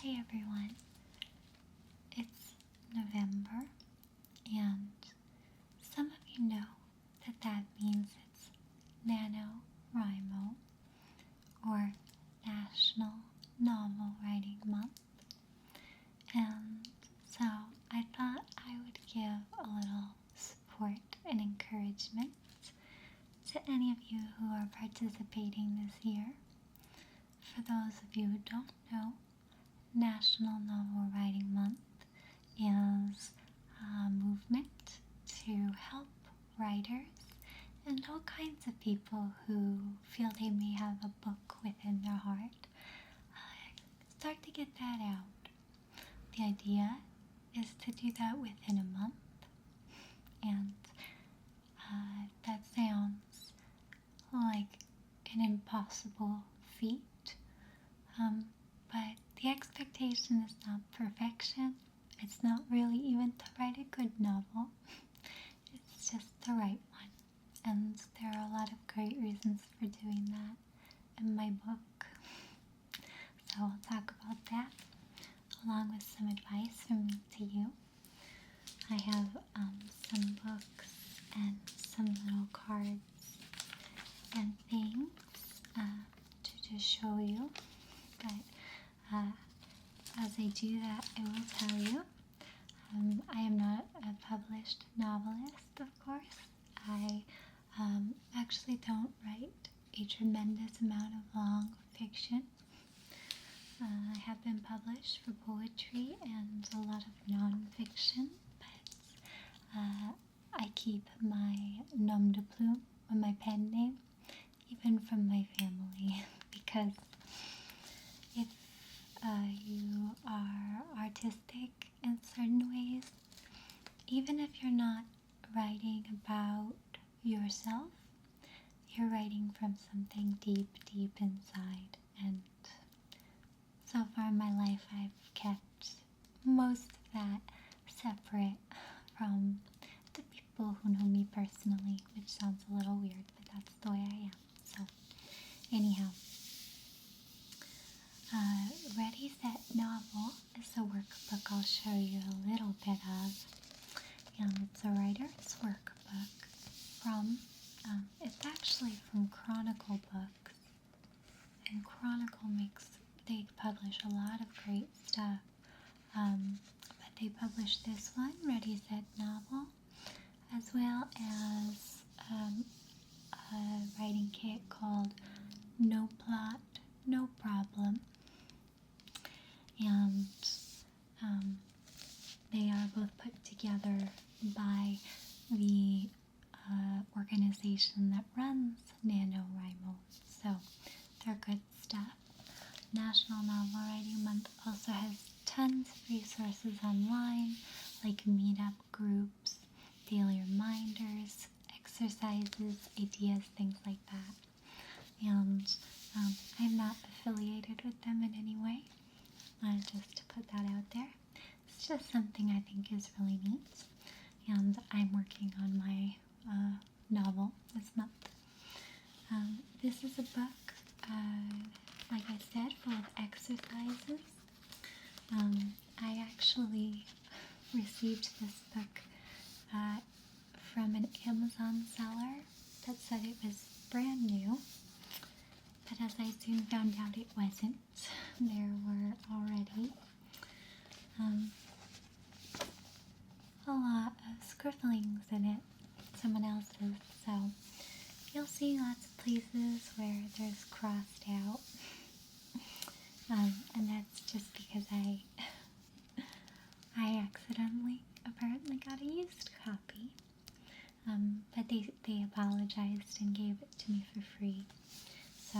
Hi everyone, it's November, and some of you know that means it's NaNoWRIMO, or National Novel Writing Month, and so I thought I would give a little support and encouragement to any of you who are participating this year. For those of you who don't know, National Novel Writing Month is a movement to help writers and all kinds of people who feel they may have a book within their heart start to get that out. The idea is to do that within a month, and that sounds like an impossible feat, but the expectation is not perfection. It's not really even to write a good novel. It's just to write one. And there are a lot of great reasons for doing that in my book. So I'll talk about that along with some advice from me to you. I have some books and some little cards and things to just show you. But as I do that, I will tell you, I am not a published novelist, of course. I actually don't write a tremendous amount of long fiction. I have been published for poetry and a lot of non-fiction, but I keep my nom de plume, or my pen name, even from my family, because if you are artistic in certain ways, even if you're not writing about yourself, you're writing from something deep, deep inside. And so far in my life, I've kept most of that separate from the people who know me personally, which sounds a little weird, but that's the way I am. So anyhow, Ready, Set, Novel is a workbook I'll show you a little bit of, and it's a writer's workbook from, it's actually from Chronicle Books, and Chronicle they publish a lot of great stuff, but they published this one, Ready, Set, Novel, as well as a writing kit called No Plot, No Problem, and they are both put together by the organization that runs NaNoWRIMO, so they're good stuff. National Novel Writing Month also has tons of resources online, like meetup groups, daily reminders, exercises, ideas, things like that. And I'm not affiliated with them in any way, just to put that out there. It's just something I think is really neat, and I'm working on my novel this month. This is a book, like I said, full of exercises. I actually received this book from an Amazon seller that said it was brand new, but as I soon found out it wasn't. There were already a lot of scribblings in it, someone else's, so you'll see lots of places where there's crossed out, and that's just because I accidentally apparently got a used copy, but they apologized and gave it to me for free, so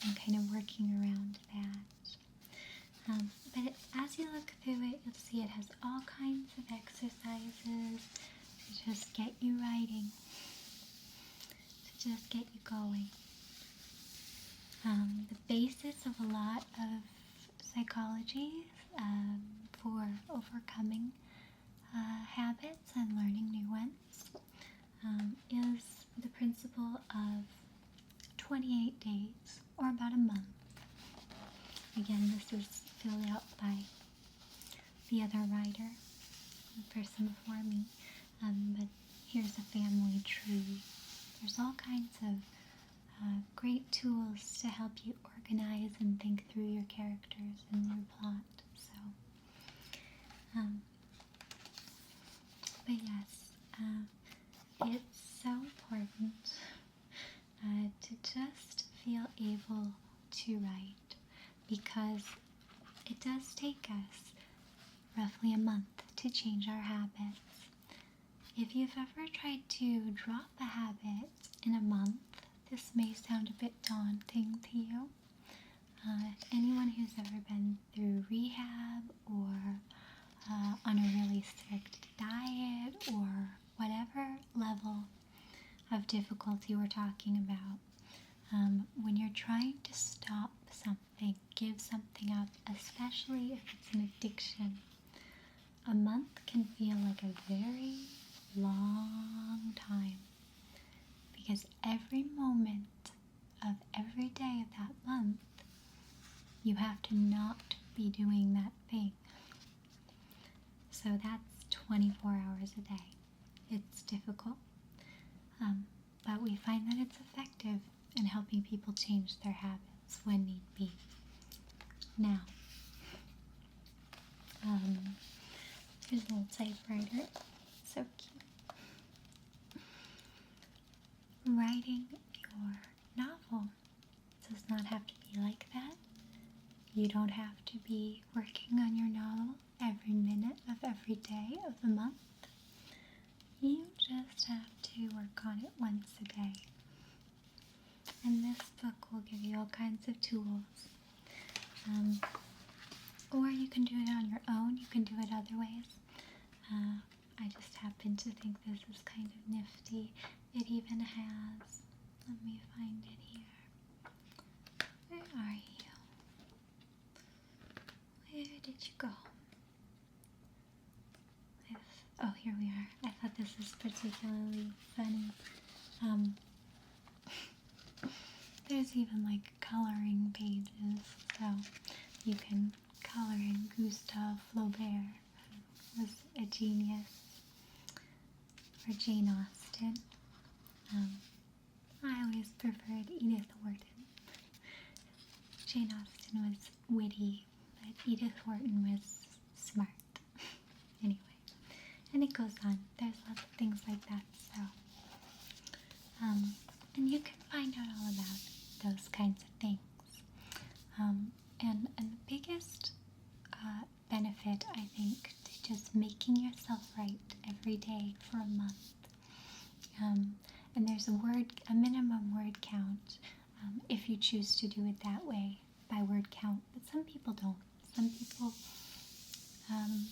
I'm kind of working around that. But as you look through it, you'll see it has all kinds of exercises to just get you writing, to just get you going. The basis of a lot of psychology for overcoming habits and learning new ones is the principle of 28 days, or about a month. Again, this is filled out by the other writer, the person before me. But here's a family tree. There's all kinds of great tools to help you organize and think through your characters and your plot. So, but yes, it's so important to just feel able to write, because it does take us roughly a month to change our habits. If you've ever tried to drop a habit in a month, this may sound a bit daunting to you. Anyone who's ever been through rehab or on a really strict diet or whatever level of difficulty we're talking about, when you're trying to stop something, give something up, especially if it's an addiction, a month can feel like a very long time, because every moment of every day of that month, you have to not be doing that thing. So that's 24 hours a day. It's difficult, but we find that it's effective in helping people change their habits when need be. Now, here's a little typewriter. So cute. Writing your novel does not have to be like that. You don't have to be working on your novel every minute of every day of the month. You just have to work on it once a day. And this book will give you all kinds of tools. Or you can do it on your own. You can do it other ways. I just happen to think this is kind of nifty. It even has, let me find it here. Where are you? Where did you go? Oh, here we are. I thought this was particularly funny. There's even like coloring pages, so you can color in Gustave Flaubert, who was a genius, or Jane Austen. I always preferred Edith Wharton. Jane Austen was witty, but Edith Wharton was smart. Anyway, and it goes on. There's lots of things like that. So, and you can find out all about those kinds of things. And the biggest benefit, I think, to just making yourself write every day for a month. And there's a minimum word count, if you choose to do it that way, by word count. But some people don't. Some people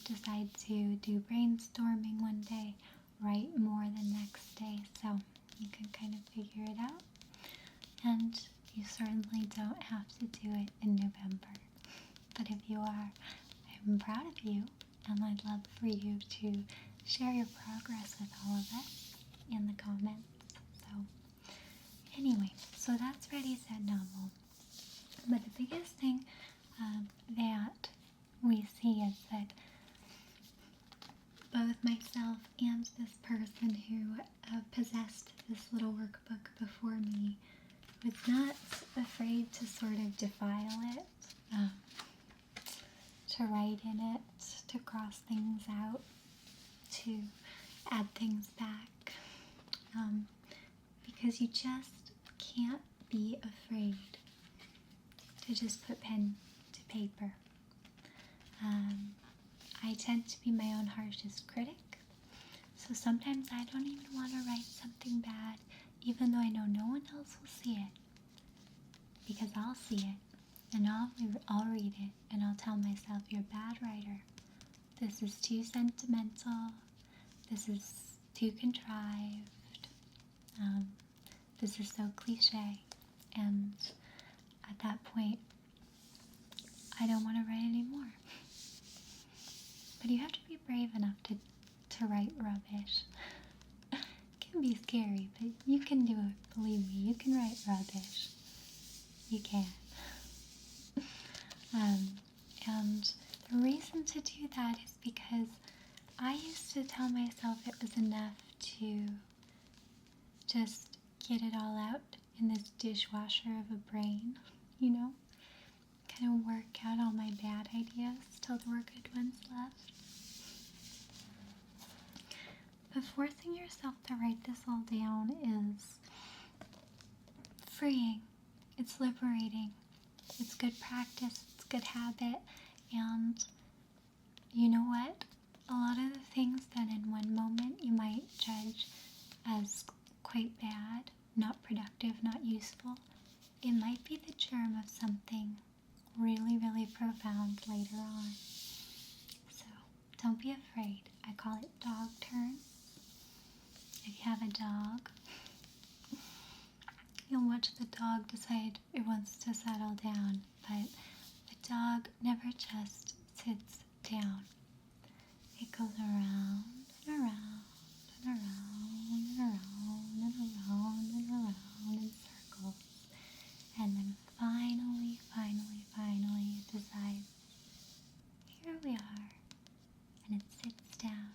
decide to do brainstorming one day, write more the next day. So you can kind of figure it out. And you certainly don't have to do it in November. But if you are, I'm proud of you, and I'd love for you to share your progress with all of us in the comments. So anyway, so that's Ready, Set, Novel. But the biggest thing that we see is that both myself and this person who possessed this little workbook before me was not afraid to sort of defile it, to write in it, to cross things out, to add things back, because you just can't be afraid to just put pen to paper. I tend to be my own harshest critic, so sometimes I don't even want to write something bad, even though I know no one else will see it, because I'll see it, and I'll read it, and I'll tell myself, you're a bad writer. This is too sentimental. This is too contrived. This is so cliche. And at that point, I don't want to write anymore. But you have to be brave enough to write rubbish. It can be scary, but you can do it. Believe me, you can write rubbish. You can. And the reason to do that is because I used to tell myself it was enough to just get it all out in this dishwasher of a brain, you know? Kind of work out all my bad ideas till there were good ones left. But forcing yourself to write this all down is freeing. It's liberating. It's good practice. It's good habit. And you know what? A lot of the things that in one moment you might judge as quite bad, not productive, not useful, it might be the germ of something really, really profound later on. So don't be afraid. I call it dog turn. If you have a dog, you'll watch the dog decide it wants to settle down, but the dog never just sits down. It goes around and around and around and around and around and around in circles. And then finally it decides, here we are. And it sits down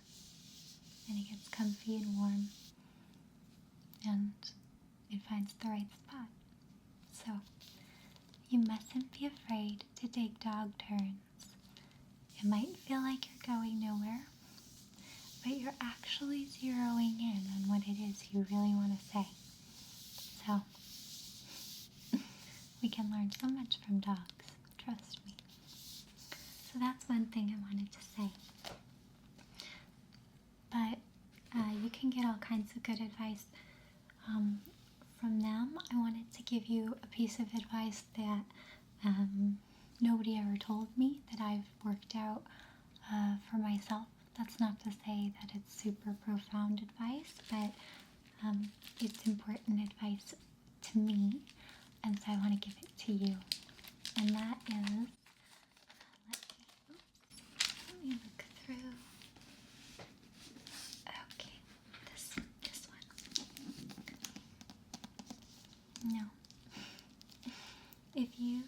and it gets comfy and warm. And it finds the right spot. So, you mustn't be afraid to take dog turns. It might feel like you're going nowhere, but you're actually zeroing in on what it is you really want to say. So, we can learn so much from dogs, trust me. So that's one thing I wanted to say. But you can get all kinds of good advice from them. I wanted to give you a piece of advice that nobody ever told me, that I've worked out for myself. That's not to say that it's super profound advice, but it's important advice to me, and so I want to give it to you. And that is, let me look through. Okay, this one. No. If you've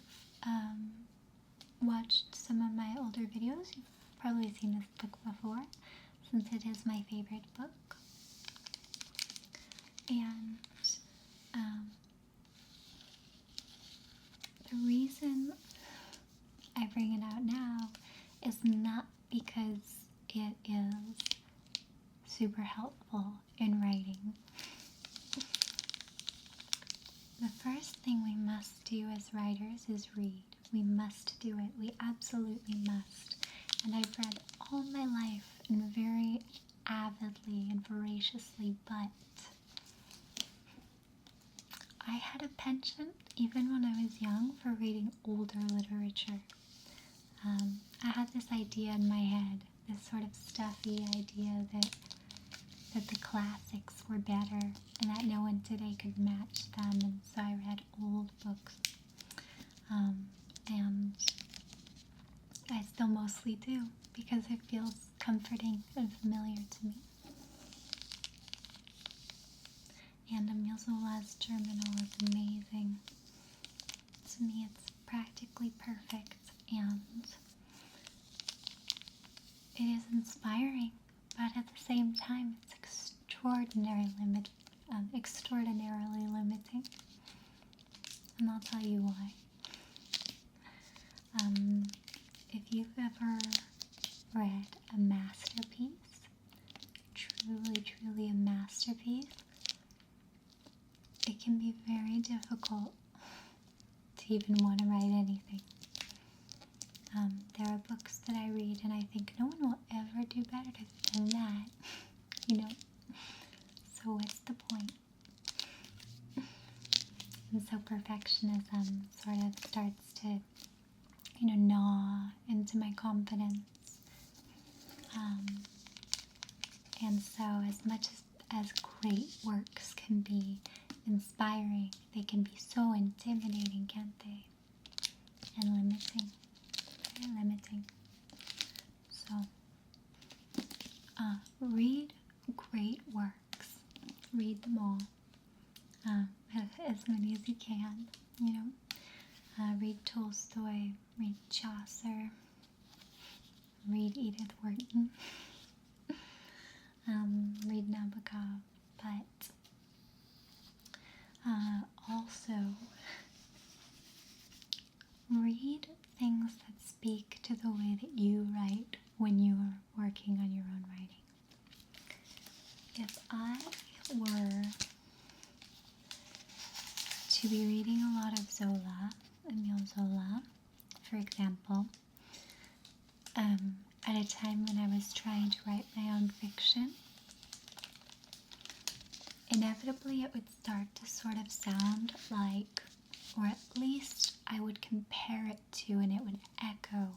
watched some of my older videos, you've probably seen this book before, since it is my favorite book. And the reason I bring it out now is not because it is super helpful in writing. The first thing we must do as writers is read. We must do it. We absolutely must. And I've read all my life and very avidly and voraciously, but I had a penchant, even when I was young, for reading older literature. I had this idea in my head, this sort of stuffy idea that the classics were better and that no one today could match them, and so I read old books. And I still mostly do because it feels comforting and familiar to me. And Emile Zola's Germinal is amazing. To me, it's practically perfect, and it is inspiring, but at the same time, it's extraordinarily limiting. And I'll tell you why. If you've ever read a masterpiece, truly a masterpiece, it can be very difficult to even want to write anything. There are books that I read and I think no one will ever do better than that, you know? So what's the point? And so perfectionism sort of starts to, gnaw into my confidence. And so as much as great works can be inspiring, they can be so intimidating, can't they? And limiting. Very limiting. So, read great works. Read them all. As many as you can, Read Tolstoy, read Chaucer, read Edith Wharton, read Nabokov, but also read things that speak to the way that you write when you are working on your own writing. If I were to be reading a lot of Zola, Emile Zola, for example, at a time when I was trying to write my own fiction, inevitably it would start to sort of sound like, or at least I would compare it to, and it would echo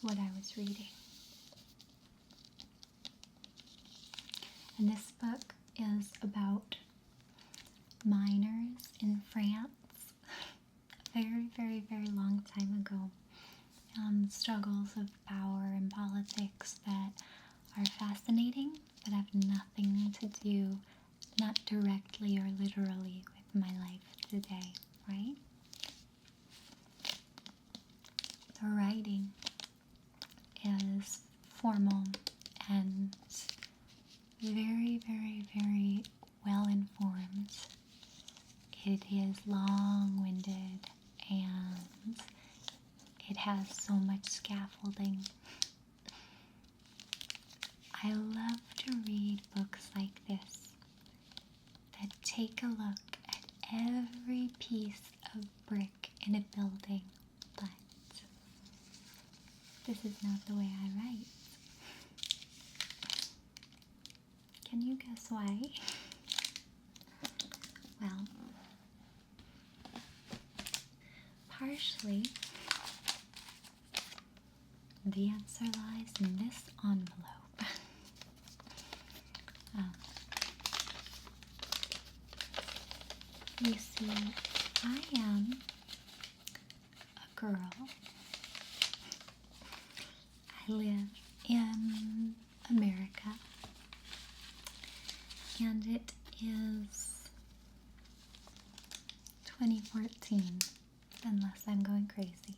what I was reading. And this book is about miners in France a very, very, very long time ago. Struggles of power and politics that are fascinating, but have nothing to do, not directly or literally, with my life today, right? The writing is formal and very, very, very well informed. It is long-winded and it has so much scaffolding. I love to read books like this that take a look at every piece of brick in a building, but this is not the way I write. Can you guess why? Well, partially, the answer lies in this envelope. You see, I am a girl. I live in America, and it is 2014, unless I'm going crazy.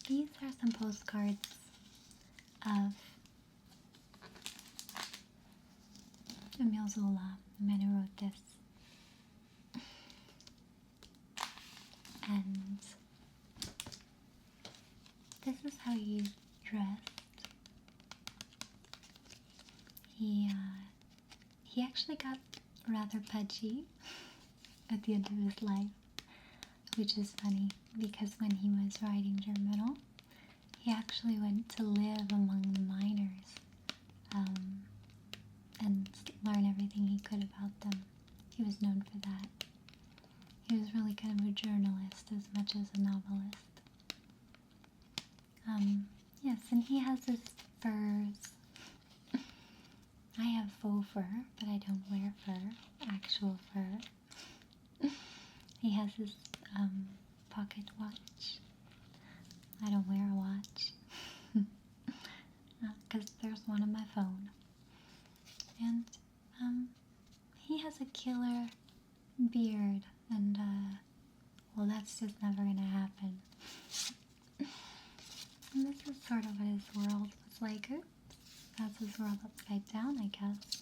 These are some postcards of Emile Zola, the man who wrote this. And this is how he dressed. He actually got rather pudgy at the end of his life, which is funny because when he was writing Germinal, he actually went to live among the miners and learn everything he could about them. He was known for that. He was really kind of a journalist as much as a novelist. Yes, and he has his furs. I have faux fur, but I don't wear fur, actual fur. He has his pocket watch. I don't wear a watch because there's one on my phone. And he has a killer beard, and well, that's just never gonna happen. And this is sort of what his world was like. Oops, that's his world upside down, I guess.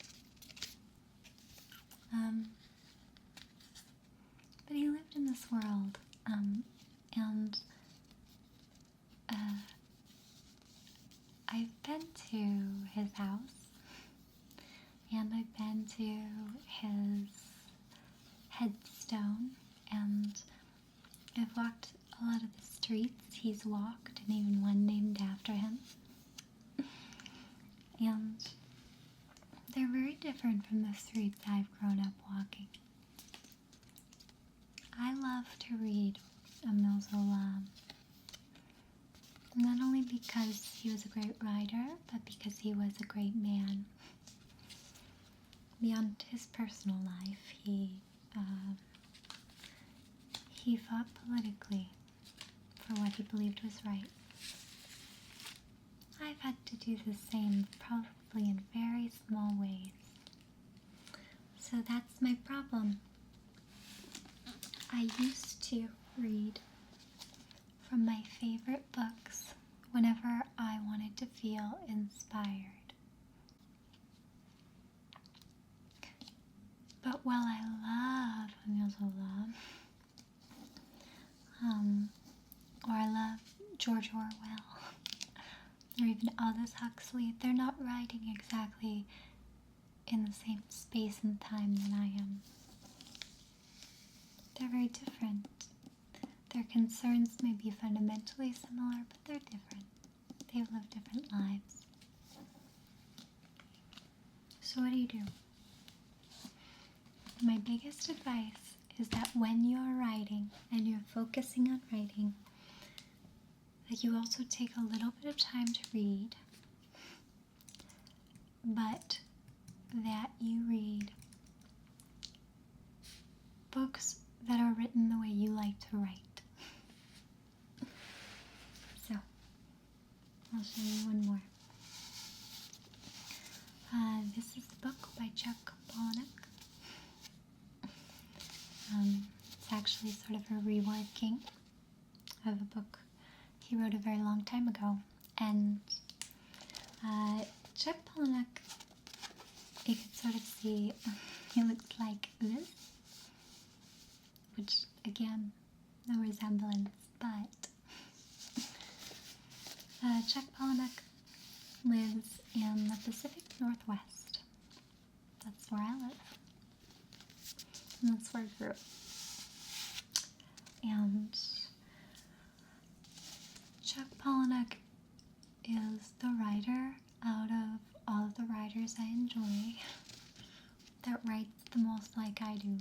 But he lived in this world, and I've been to his house, and I've been to his headstone, and I've walked a lot of the streets he's walked, and even one named after him. And they're very different from the streets I've grown up walking. I love to read Emile Zola, not only because he was a great writer, but because he was a great man. Beyond his personal life, he fought politically for what he believed was right. I've had to do the same, probably in very small ways. So that's my problem. I used to read from my favorite books whenever I wanted to feel inspired. But while I love Emile Zola, or I love George Orwell, or even Aldous Huxley, they're not writing exactly in the same space and time than I am. They're very different. Their concerns may be fundamentally similar, but they're different. They've lived different lives. So what do? My biggest advice is that when you're writing and you're focusing on writing, that you also take a little bit of time to read, but that you read books that are written the way you like to write. So, I'll show you one more. This is the book by Chuck Palahniuk. It's actually sort of a reworking of a book he wrote a very long time ago. And Chuck Palahniuk, you could sort of see, he looks like this, which, again, no resemblance, but Chuck Palahniuk lives in the Pacific Northwest. That's where I live. And that's where I grew up. And Chuck Palahniuk is the writer out of all of the writers I enjoy that writes the most like I do.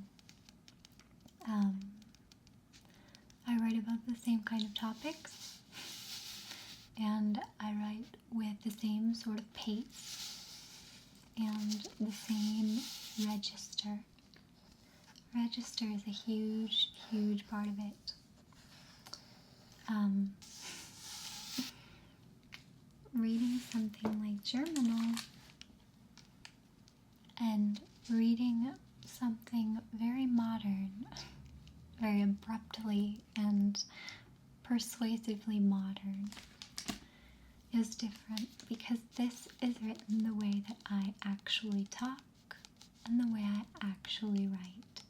I write about the same kind of topics, and I write with the same sort of pace and the same register. Register is a huge, huge part of it. Reading something like Germinal and reading something very modern, very abruptly and persuasively modern, is different because this is written the way that I actually talk and the way I actually write.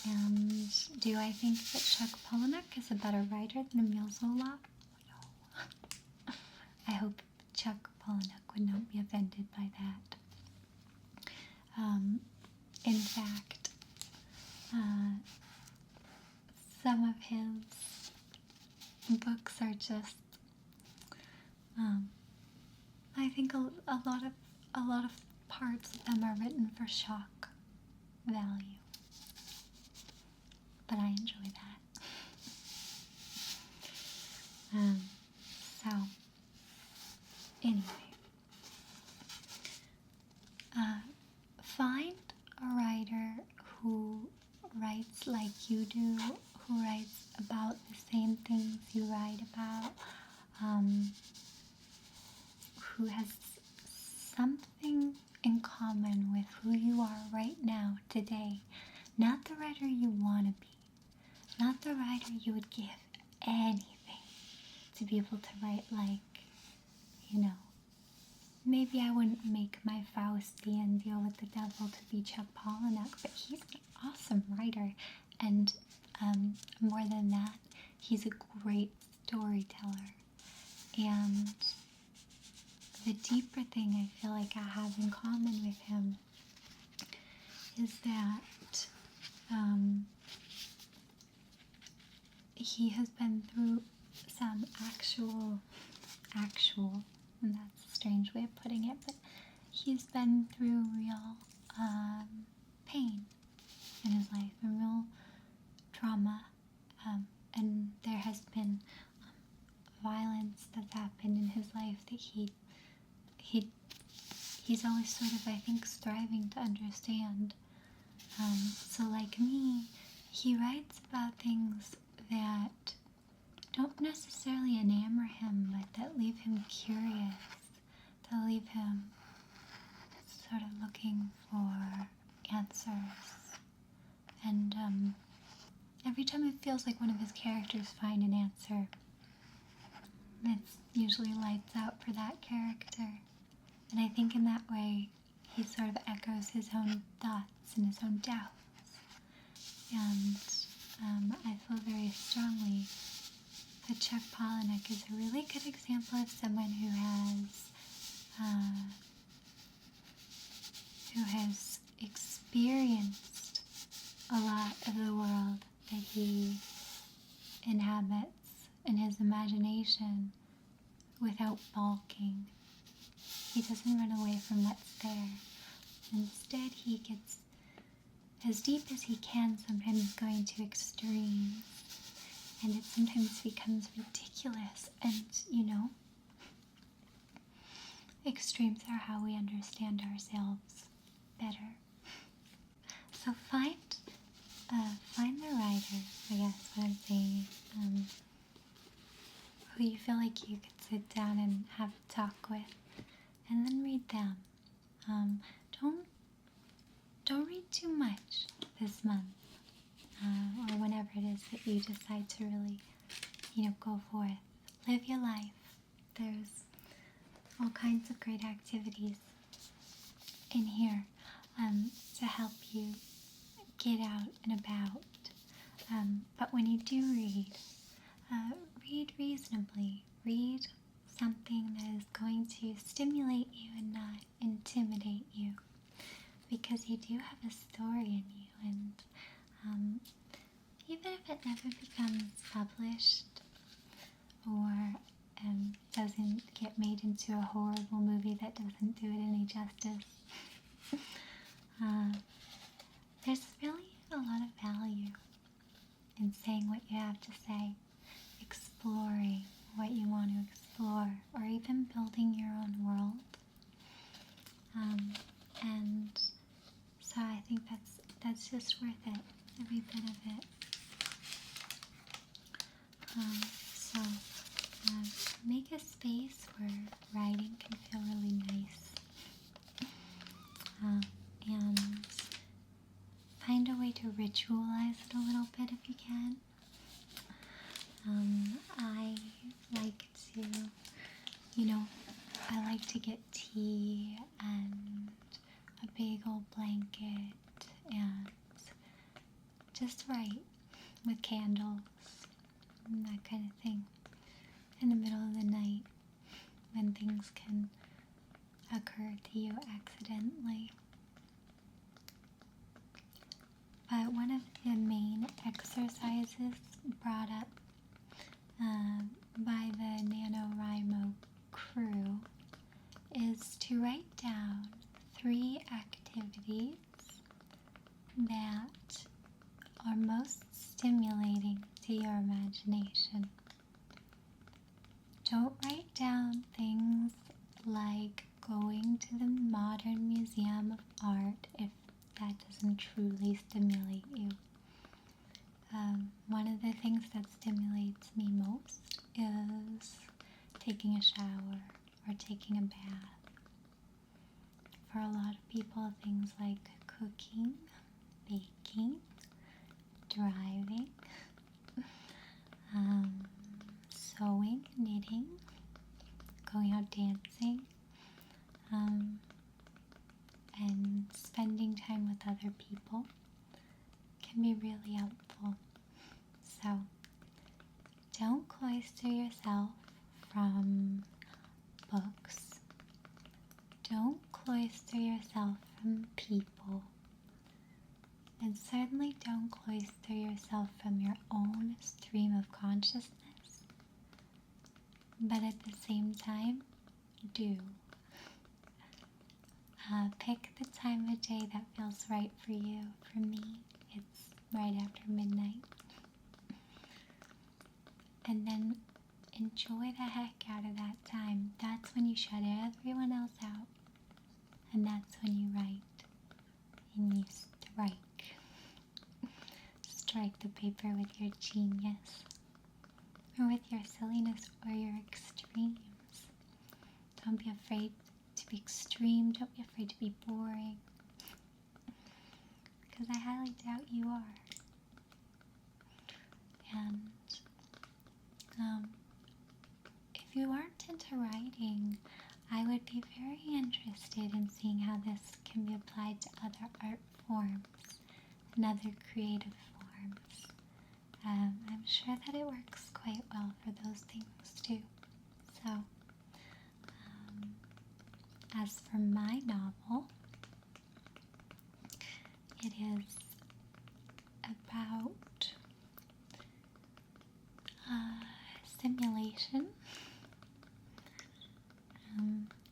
And do I think that Chuck Palahniuk is a better writer than Emile Zola? No. I hope Chuck Palahniuk would not be offended by that. In fact, some of his books are just, I think a lot of parts of them are written for shock value. But I enjoy that. So, anyway, find a writer who writes like you do, who writes about the same things you write about, who has something in common with who you are right now, today. Not the writer you want to be. Not the writer you would give anything to be able to write like, maybe I wouldn't make my Faustian deal with the devil to be Chuck Palahniuk, but he's an awesome writer, and more than that, he's a great storyteller. And the deeper thing I feel like I have in common with him is that he has been through some actual, and that's a strange way of putting it, but he's been through real pain in his life and real trauma, and there has been violence that's happened in his life that he's always sort of, I think, striving to understand. So like me, he writes about things that don't necessarily enamor him, but that leave him curious, that leave him sort of looking for answers. And every time it feels like one of his characters find an answer, it usually lights out for that character. And I think in that way, he sort of echoes his own thoughts and his own doubts. And I feel very strongly that Chuck Palahniuk is a really good example of someone who has experienced a lot of the world that he inhabits in his imagination without balking. He doesn't run away from what's there. Instead, he gets as deep as he can, sometimes going to extremes. And it sometimes becomes ridiculous. And, extremes are how we understand ourselves better. So find the writer, I guess what I'm saying, who you feel like you could sit down and have a talk with, and then read them. Don't read too much this month, or whenever it is that you decide to really, go forth. Live your life. There's all kinds of great activities in here to help you get out and about. But when you do read reasonably. Read something that is going to stimulate you and not intimidate you, because you do have a story in you, and even if it never becomes published or doesn't get made into a horrible movie that doesn't do it any justice, there's really a lot of value in saying what you have to say, exploring what you want to explore, or even building your own world. And so I think that's just worth it, every bit of it. So make a space where writing can feel really nice, and find a way to ritualize it a little bit if you can. I like to get tea and a big old blanket and just write with candles and that kind of thing in the middle of the night when things can occur to you accidentally. But one of the main exercises brought up by the NaNoWRIMO crew is to write down 3 activities that are most stimulating to your imagination. Don't write down things like going to the Modern Museum of Art if that doesn't truly stimulate you. One of the things that stimulates me most is taking a shower or taking a bath. For a lot of people, things like cooking, baking, driving, sewing, knitting, going out dancing, and spending time with other people can be really helpful. So don't cloister yourself from books. Don't cloister yourself from people. And certainly don't cloister yourself from your own stream of consciousness. But at the same time, do. Pick the time of day that feels right for you. For me, it's right after midnight. And then enjoy the heck out of that time. That's when you shut everyone else out. And that's when you write. And you strike. Strike the paper with your genius. Or with your silliness or your extremes. Don't be afraid to be extreme. Don't be afraid to be boring. Because I highly doubt you are. into writing, I would be very interested in seeing how this can be applied to other art forms and other creative forms. I'm sure that it works quite well for those things too. So, as for my novel, it is about simulation.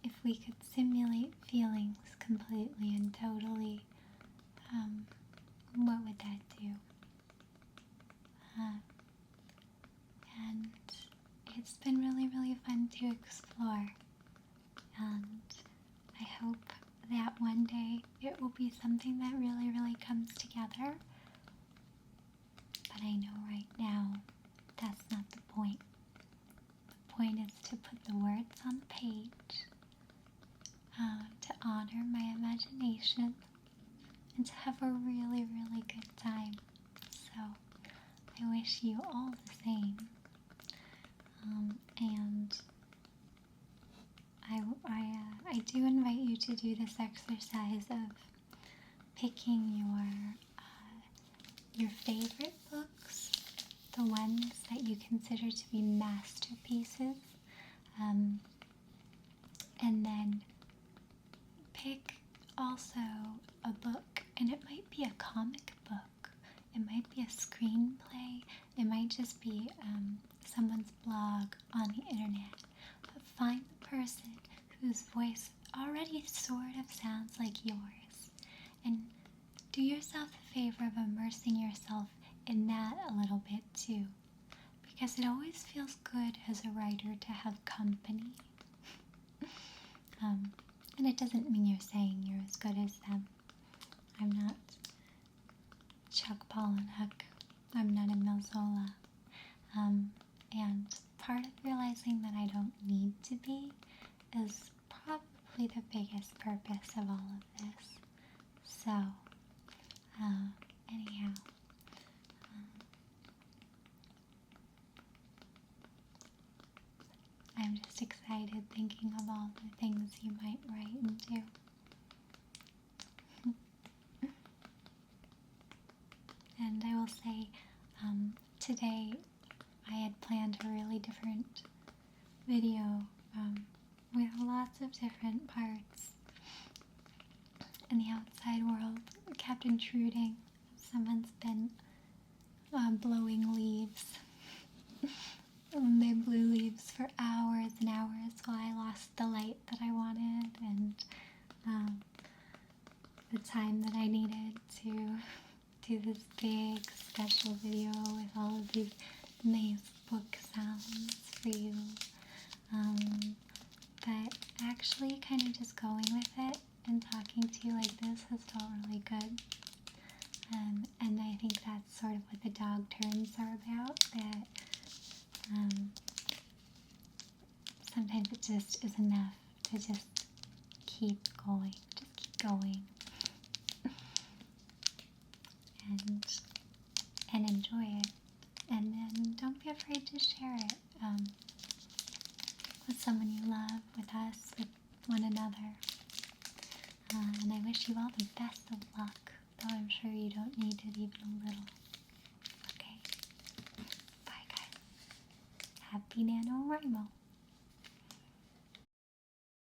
If we could simulate feelings completely and totally, what would that do? And it's been really, really fun to explore. And I hope that one day it will be something that really, really comes together. But I know right now that's not the point. The point is to put the words on the page, to honor my imagination, and to have a really, really good time. So I wish you all the same. And I do invite you to do this exercise of picking your favorite books, the ones that you consider to be masterpieces, and then pick also a book, and it might be a comic book, it might be a screenplay, it might just be someone's blog on the internet, but find the person whose voice already sort of sounds like yours, and do yourself a favor of immersing yourself in that a little bit too, because it always feels good as a writer to have company. And it doesn't mean you're saying you're as good as them. I'm not Chuck Palahniuk. I'm not Emile Zola. And part of realizing that I don't need to be is probably the biggest purpose of all of this. So, anyhow, I'm just excited thinking of all the things you might write and do. And I will say, today I had planned a really different video with lots of different parts in the outside world kept intruding. Someone's been blowing leaves. They blew leaves for hours and hours while I lost the light that I wanted and the time that I needed to do this big special video with all of these nice book sounds for you. But actually kind of just going with it and talking to you like this has felt really good. And I think that's sort of what the dog turns are about, that sometimes it just is enough to just keep going, and enjoy it, and then don't be afraid to share it with someone you love, with us, with one another. And I wish you all the best of luck, though I'm sure you don't need it even a little. Okay, bye guys. Happy NaNoWRIMO.